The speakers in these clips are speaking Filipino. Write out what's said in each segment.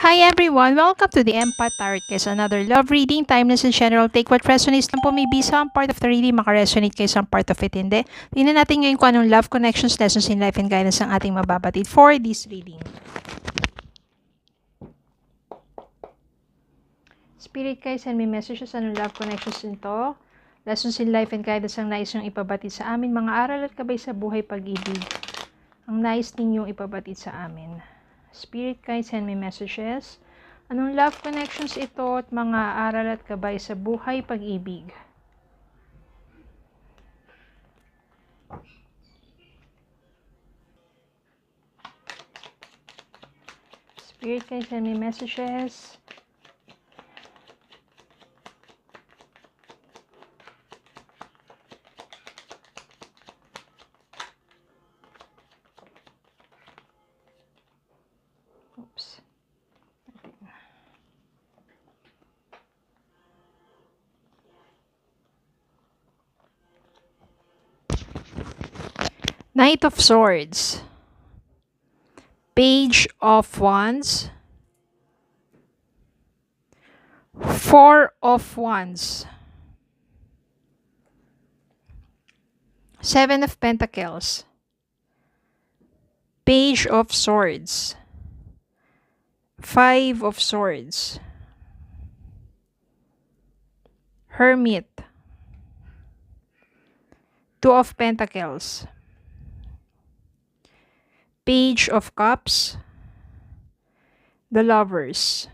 Hi everyone! Welcome to the Empath Tarot Case. Another love reading, timeless and general. Take what resonates lang po, maybe some part of the reading makaresonate kayo, some part of it hindi. Tingnan natin ngayon kung anong love connections, lessons in life, and guidance ang ating mababatid for this reading. Spirit guys, send me messages, anong love connections nito. Lessons in life and guidance ang nais niyong ipabatid sa amin. Mga aral at gabay sa buhay pag-ibig. Ang nais ninyong ipabatid sa amin. Spirit guides, send me messages. Anong love connections ito at mga aral at gabay sa buhay pag-ibig? Spirit guides, send me messages. Oops. Knight of Swords. Page of Wands. Four of Wands. Seven of Pentacles. Page of Swords. Five of Swords. Hermit. Two of Pentacles. Page of Cups. The Lovers.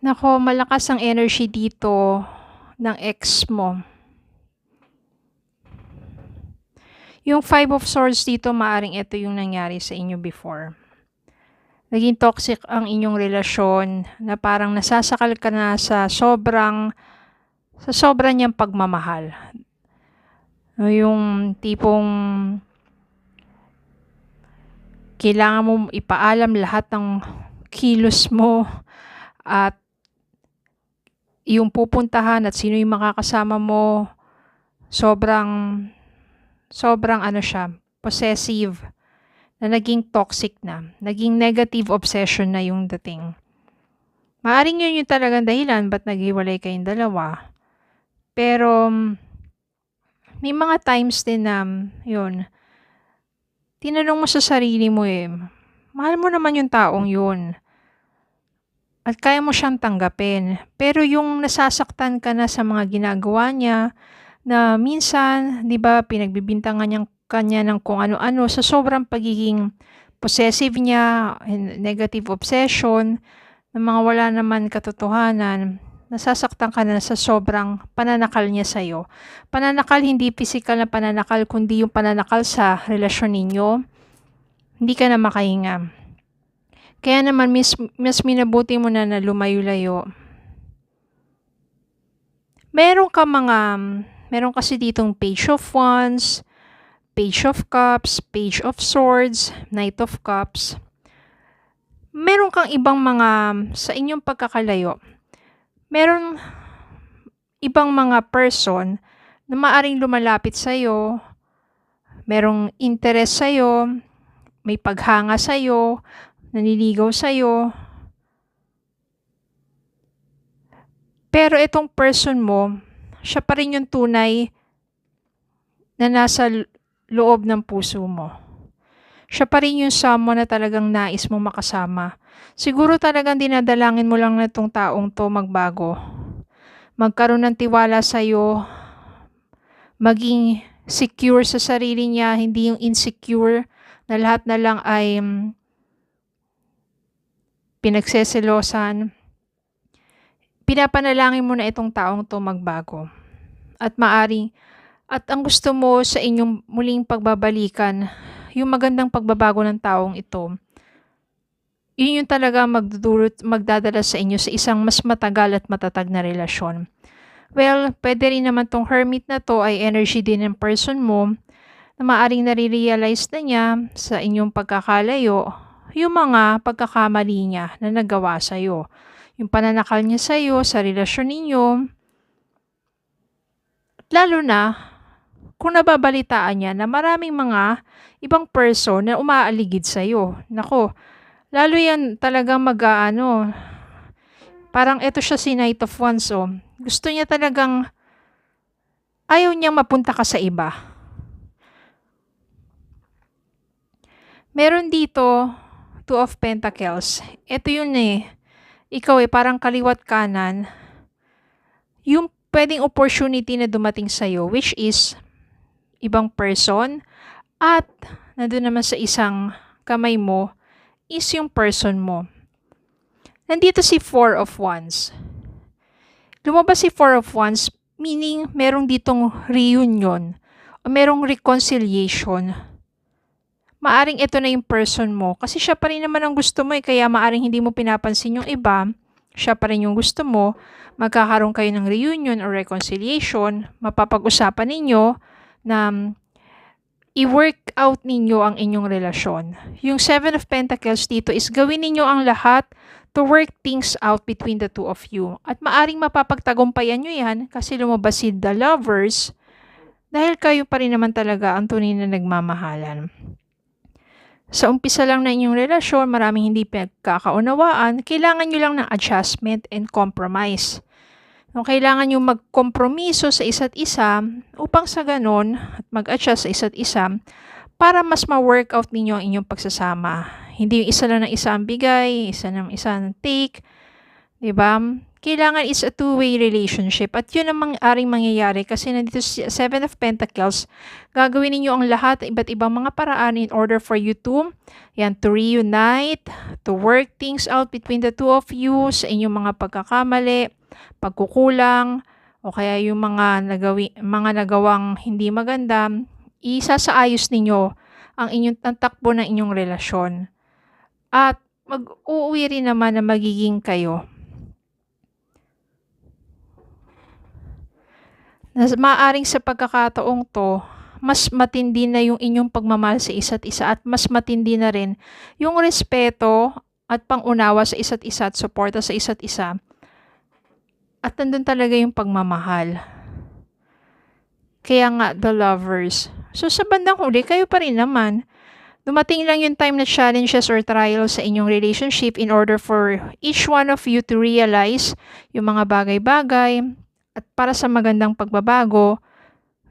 Nako, malakas ang energy dito ng ex mo. Yung Five of Swords dito, maaring ito yung nangyari sa inyo before. Naging toxic ang inyong relasyon na parang nasasakal ka na sa sobrang niyang pagmamahal. Yung tipong kailangan mo ipaalam lahat ng kilos mo at yung pupuntahan at sino yung makakasama mo, sobrang possessive, na naging toxic na, naging negative obsession na yung dating. Maaring yun yung talagang dahilan ba't naghiwalay kayong dalawa. Pero may mga times din na yun, tinanong mo sa sarili mo mahal mo naman yung taong yun. At kaya mo siyang tanggapin. Pero yung nasasaktan ka na sa mga ginagawa niya, na minsan, di ba, pinagbibintangan kanya ng kung ano-ano sa sobrang pagiging possessive niya, negative obsession, na mga wala naman katotohanan, nasasaktan ka na sa sobrang pananakal niya sa'yo. Pananakal, hindi physical na pananakal, kundi yung pananakal sa relasyon ninyo. Hindi ka na makahinga. Kaya naman, mas minabuti mo na lumayo-layo. Meron kasi ditong Page of Wands, Page of Cups, Page of Swords, Knight of Cups. Meron kang ibang sa inyong pagkakalayo, meron ibang mga person na maaring lumalapit sa'yo, merong interest sa'yo, may paghanga sa'yo, naniligaw sa'yo. Pero itong person mo, siya pa rin yung tunay na nasa loob ng puso mo. Siya pa rin yung someone na talagang nais mo makasama. Siguro talagang dinadalangin mo lang na itong taong to magbago. Magkaroon ng tiwala sa'yo. Maging secure sa sarili niya, hindi yung insecure na lahat na lang ay pinagseselosan. Pinapanalangin mo na itong taong to magbago. At ang gusto mo sa inyong muling pagbabalikan, yung magandang pagbabago ng taong ito, yun yung talaga magdadala sa inyo sa isang mas matagal at matatag na relasyon. Well, pwede rin naman tong hermit na to ay energy din ng person mo na maaring nare-realize na niya sa inyong pagkakalayo yung mga pagkakamali niya na nagawa sa'yo. Yung pananakal niya sa'yo, sa relasyon ninyo. Lalo na kung nababalitaan niya na maraming mga ibang person na umaaligid sa'yo. Nako, lalo yan talagang mag-aano, parang eto siya si Knight of Wands, oh. Gusto niya talagang, ayaw niyang mapunta ka sa iba. Meron dito, Two of Pentacles. Ito yun ikaw parang kaliwat kanan. Yung pwedeng opportunity na dumating sa'yo, which is ibang person, at nandun naman sa isang kamay mo is yung person mo. Nandito si Four of Wands. Lumabas si Four of Wands, meaning merong ditong reunion o merong reconciliation. Maaring ito na yung person mo kasi siya pa rin naman ang gusto mo kaya maaring hindi mo pinapansin yung iba, siya pa rin yung gusto mo, magkakaroon kayo ng reunion or reconciliation, mapapag-usapan ninyo na i-work out ninyo ang inyong relasyon. Yung Seven of Pentacles dito is gawin ninyo ang lahat to work things out between the two of you. At maaring mapapagtagumpayan nyo yan kasi lumabas si The Lovers dahil kayo pa rin naman talaga ang tunay na nagmamahalan. Sa umpisa lang na inyong relasyon, maraming hindi pagkakaunawaan, kailangan nyo lang ng adjustment and compromise. Kailangan nyo magkompromiso sa isa't isa upang sa ganon at mag-adjust sa isa't isa para mas ma-workout ninyo ang inyong pagsasama. Hindi yung isa lang ng isa ang bigay, isa ng isa ang take, diba? Kailangan is a two-way relationship at yun ang aring mangyayari kasi nandito si Seven of Pentacles, gagawin niyo ang lahat, iba't ibang mga paraan in order for you to reunite, to work things out between the two of you sa inyong mga pagkakamali, pagkukulang, o kaya yung mga nagawang hindi maganda, isasaayos ninyo ang inyong takbo ng inyong relasyon. At mag-uuwi rin naman na magiging kayo. Maaring sa pagkakataong to, mas matindi na yung inyong pagmamahal sa isa't isa at mas matindi na rin yung respeto at pangunawa sa isa't isa at suporta sa isa't isa. At nandun talaga yung pagmamahal. Kaya nga, The Lovers. So sa bandang huli, kayo pa rin naman. Dumating lang yung time na challenges or trials sa inyong relationship in order for each one of you to realize yung mga bagay-bagay at para sa magandang pagbabago.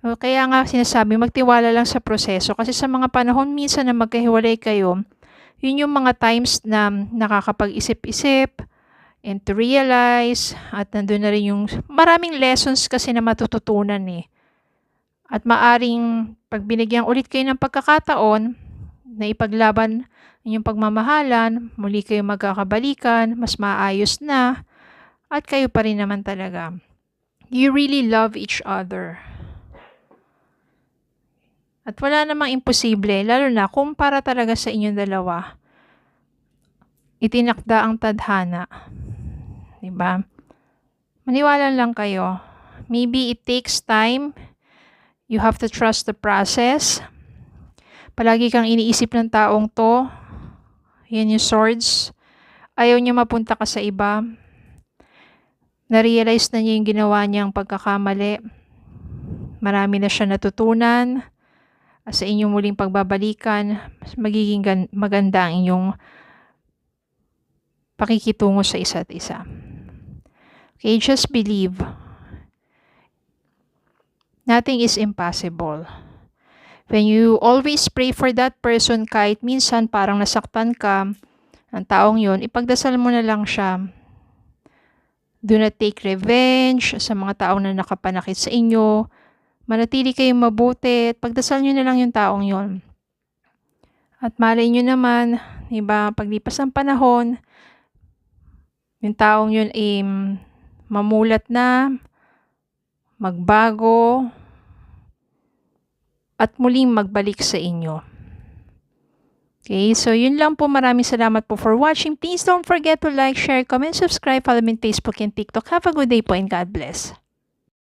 Kaya nga sinasabi, magtiwala lang sa proseso kasi sa mga panahon minsan na magkahiwalay kayo, yun yung mga times na nakakapag-isip-isip and to realize at nandun na rin yung maraming lessons kasi na matututunan At maaring pag binigyan ulit kayo ng pagkakataon na ipaglaban yung pagmamahalan, muli kayo magkakabalikan, mas maayos na at kayo pa rin naman talaga. You really love each other. At wala namang imposible, lalo na kung para talaga sa inyong dalawa, itinakda ang tadhana. Diba? Maniwala lang kayo. Maybe it takes time. You have to trust the process. Palagi kang iniisip ng taong to. Yan yung swords. Ayaw niya mapunta ka sa iba. Na-realize na niya yung ginawa niyang pagkakamali. Marami na siya natutunan. Sa inyong muling pagbabalikan, magiging maganda ang inyong pakikitungo sa isa't isa. Okay, just believe. Nothing is impossible. When you always pray for that person, kahit minsan parang nasaktan ka ng taong yun, ipagdasal mo na lang siya. Do not take revenge sa mga taong na nakapanakit sa inyo. Manatili kayong mabuti at pagdasal nyo na lang yung taong yon. At malay nyo naman, diba, paglipas ng panahon, yung taong yun ay mamulat na, magbago, at muling magbalik sa inyo. Okay, so yun lang po. Maraming salamat po for watching. Please don't forget to like, share, comment, subscribe, follow me on Facebook and TikTok. Have a good day po and God bless.